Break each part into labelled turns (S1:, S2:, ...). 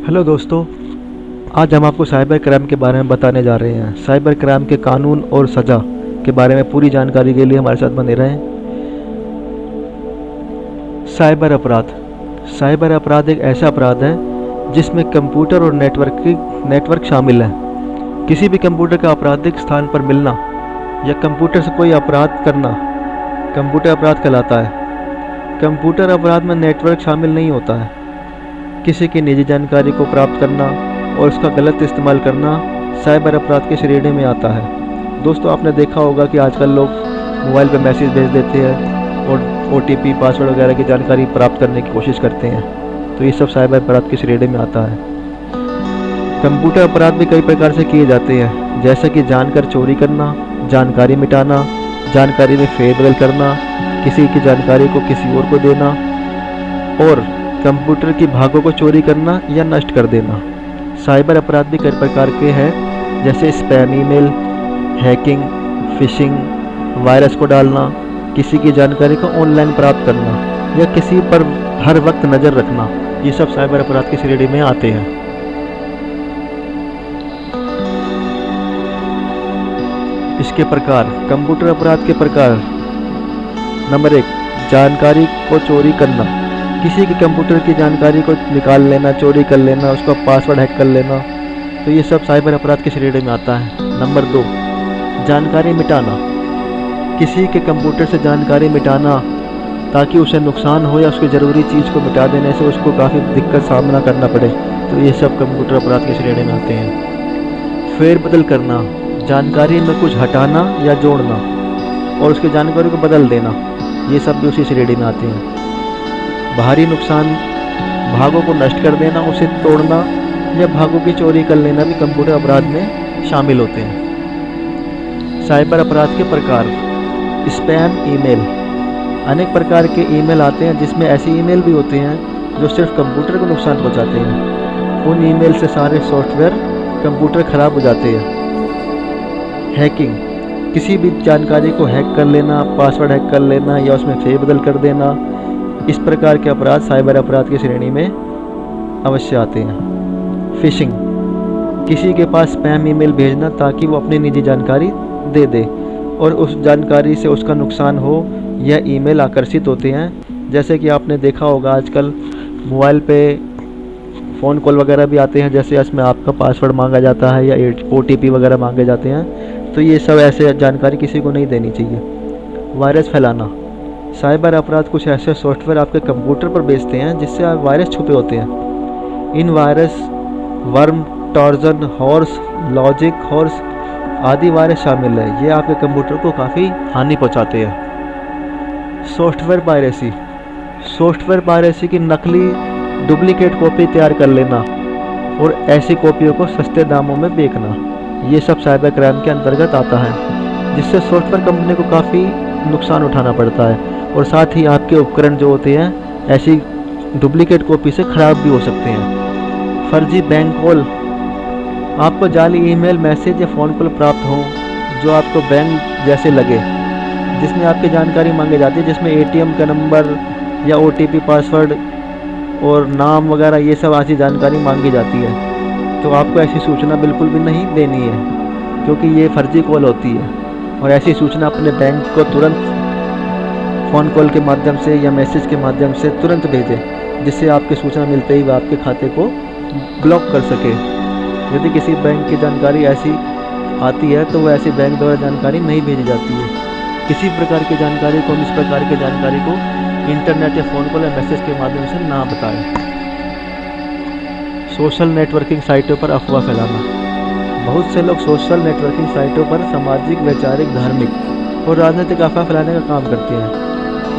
S1: Hello दोस्तों, आज हम आपको साइबर क्राइम के बारे में बताने जा रहे हैं। साइबर क्राइम के कानून और सज़ा के बारे में पूरी जानकारी के लिए हमारे साथ बने रहें। साइबर अपराध। साइबर अपराध एक ऐसा अपराध है जिसमें कंप्यूटर और नेटवर्क शामिल है। किसी भी कंप्यूटर का आपराधिक स्थान पर मिलना या कंप्यूटर से कोई अपराध करना कंप्यूटर अपराध कहलाता है। कंप्यूटर अपराध में नेटवर्क शामिल नहीं होता है। किसी की निजी जानकारी को प्राप्त करना और उसका गलत इस्तेमाल करना साइबर अपराध के श्रेणी में आता है। दोस्तों, आपने देखा होगा कि आजकल लोग मोबाइल पर मैसेज भेज देते हैं और OTP पासवर्ड वगैरह की जानकारी प्राप्त करने की कोशिश करते हैं, तो ये सब साइबर अपराध की श्रेणी में आता है। कंप्यूटर अपराध भी कई प्रकार से किए जाते हैं, जैसे कि जानकर चोरी करना, जानकारी मिटाना, जानकारी में फेरबदल करना, किसी की जानकारी को किसी और को देना और कंप्यूटर की भागों को चोरी करना या नष्ट कर देना। साइबर अपराध भी कई प्रकार के हैं, जैसे spam email, hacking, fishing, virus को डालना, किसी की जानकारी को ऑनलाइन प्राप्त करना या किसी पर हर वक्त नज़र रखना। ये सब साइबर अपराध की श्रेणी में आते हैं। इसके प्रकार। कंप्यूटर अपराध के प्रकार। नंबर 1, जानकारी को चोरी करना। किसी के कंप्यूटर की जानकारी को निकाल लेना, चोरी कर लेना, उसका पासवर्ड हैक कर लेना, तो ये सब साइबर अपराध की श्रेणी में आता है। नंबर 2, जानकारी मिटाना। किसी के कंप्यूटर से जानकारी मिटाना ताकि उसे नुकसान हो या उसकी ज़रूरी चीज़ को मिटा देने से उसको काफ़ी दिक्कत सामना करना पड़े, तो ये सब कंप्यूटर अपराध की श्रेणी में आते हैं। फेरबदल करना। जानकारी में कुछ हटाना या जोड़ना और उसकी जानकारी को बदल देना, ये सब भी उसी श्रेणी में आते हैं। बाहरी नुकसान। भागों को नष्ट कर देना, उसे तोड़ना या भागों की चोरी कर लेना भी कंप्यूटर अपराध में शामिल होते हैं। साइबर अपराध के प्रकार। Spam email. अनेक प्रकार के ईमेल आते हैं, जिसमें ऐसे ईमेल भी होते हैं जो सिर्फ कंप्यूटर को नुकसान पहुंचाते हैं। उन ईमेल से सारे सॉफ्टवेयर कंप्यूटर खराब हो जाते हैं। हैकिंग। किसी भी जानकारी को हैक कर लेना, पासवर्ड हैक कर लेना या उसमें फेरबदल कर देना, इस प्रकार के अपराध साइबर अपराध की श्रेणी में अवश्य आते हैं। फिशिंग। किसी के पास स्पैम ईमेल भेजना ताकि वो अपनी निजी जानकारी दे दे और उस जानकारी से उसका नुकसान हो, यह ईमेल आकर्षित होते हैं। जैसे कि आपने देखा होगा, आजकल मोबाइल पे फ़ोन कॉल वगैरह भी आते हैं, जैसे इसमें आपका पासवर्ड मांगा जाता है या OTP वगैरह मांगे जाते हैं, तो ये सब ऐसे जानकारी किसी को नहीं देनी चाहिए। वायरस फैलाना। साइबर अपराध कुछ ऐसे सॉफ्टवेयर आपके कंप्यूटर पर बेचते हैं जिससे वायरस छुपे होते हैं। इन virus worm, Trojan horse, logic horse आदि वायरस शामिल है। ये आपके कंप्यूटर को काफ़ी हानि पहुंचाते हैं। Software piracy. सॉफ्टवेयर पायरेसी की नकली डुप्लीकेट कॉपी तैयार कर लेना और ऐसी कॉपियों को सस्ते दामों में बेचना, ये सब साइबर क्राइम के अंतर्गत आता है, जिससे सॉफ्टवेयर कंपनी को काफ़ी नुकसान उठाना पड़ता है और साथ ही आपके उपकरण जो होते हैं ऐसी डुप्लीकेट कॉपी से ख़राब भी हो सकते हैं। फर्जी बैंक कॉल। आपको जाली ईमेल, मैसेज या फ़ोन कॉल प्राप्त हो जो आपको बैंक जैसे लगे, जिसमें आपकी जानकारी मांगी जाती है, जिसमें ATM का नंबर या OTP पासवर्ड और नाम वगैरह ये सब ऐसी जानकारी मांगी जाती है, तो आपको ऐसी सूचना बिल्कुल भी नहीं देनी है, क्योंकि ये फर्जी कॉल होती है। और ऐसी सूचना अपने बैंक को तुरंत फ़ोन कॉल के माध्यम से या मैसेज के माध्यम से तुरंत भेजें, जिससे आपकी सूचना मिलते ही वह आपके खाते को ब्लॉक कर सके। यदि किसी बैंक की जानकारी ऐसी आती है तो वह ऐसी बैंक द्वारा जानकारी नहीं भेजी जाती है। किसी प्रकार की जानकारी को, इस प्रकार की जानकारी को इंटरनेट या फ़ोन कॉल या मैसेज के माध्यम से ना बताएं। सोशल नेटवर्किंग साइटों पर अफवाह फैलाना। बहुत से लोग सोशल नेटवर्किंग साइटों पर सामाजिक, वैचारिक, धार्मिक और राजनीतिक अफवाह फैलाने का काम करते हैं,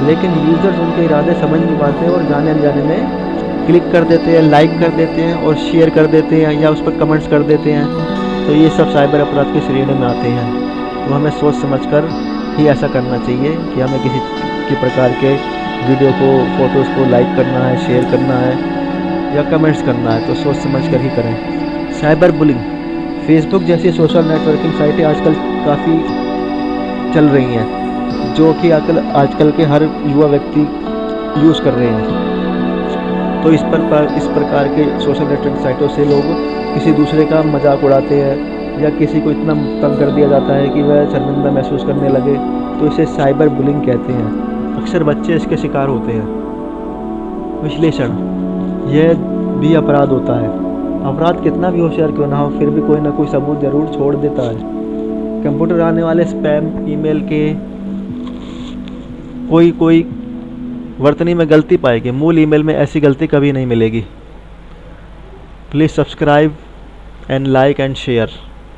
S1: लेकिन यूज़र्स उनके इरादे समझ नहीं पाते और जाने अनजाने में क्लिक कर देते हैं, लाइक कर देते हैं और शेयर कर देते हैं या उस पर कमेंट्स कर देते हैं, तो ये सब साइबर अपराध की श्रेणी में आते हैं। तो हमें सोच समझकर ही ऐसा करना चाहिए कि हमें किसी के प्रकार के वीडियो को, फ़ोटोज़ को लाइक करना है, शेयर करना है या कमेंट्स करना है, तो सोच समझ कर ही करें। Cyber bullying. फेसबुक जैसी सोशल नेटवर्किंग साइटें आजकल काफ़ी चल रही हैं, जो कि आजकल के हर युवा व्यक्ति यूज़ कर रहे हैं। तो इस प्रकार के सोशल नेटवर्किंग साइटों से लोग किसी दूसरे का मजाक उड़ाते हैं या किसी को इतना तंग कर दिया जाता है कि वह शर्मिंदा महसूस करने लगे, तो इसे साइबर बुलिंग कहते हैं। अक्सर बच्चे इसके शिकार होते हैं। विश्लेषण, यह भी अपराध होता है। अपराध कितना भी होशियार क्यों ना हो, फिर भी कोई ना कोई सबूत ज़रूर छोड़ देता है। कंप्यूटर आने वाले स्पैम ईमेल के कोई वर्तनी में गलती पाएगी, मूल ईमेल में ऐसी गलती कभी नहीं मिलेगी। Please subscribe and like and share.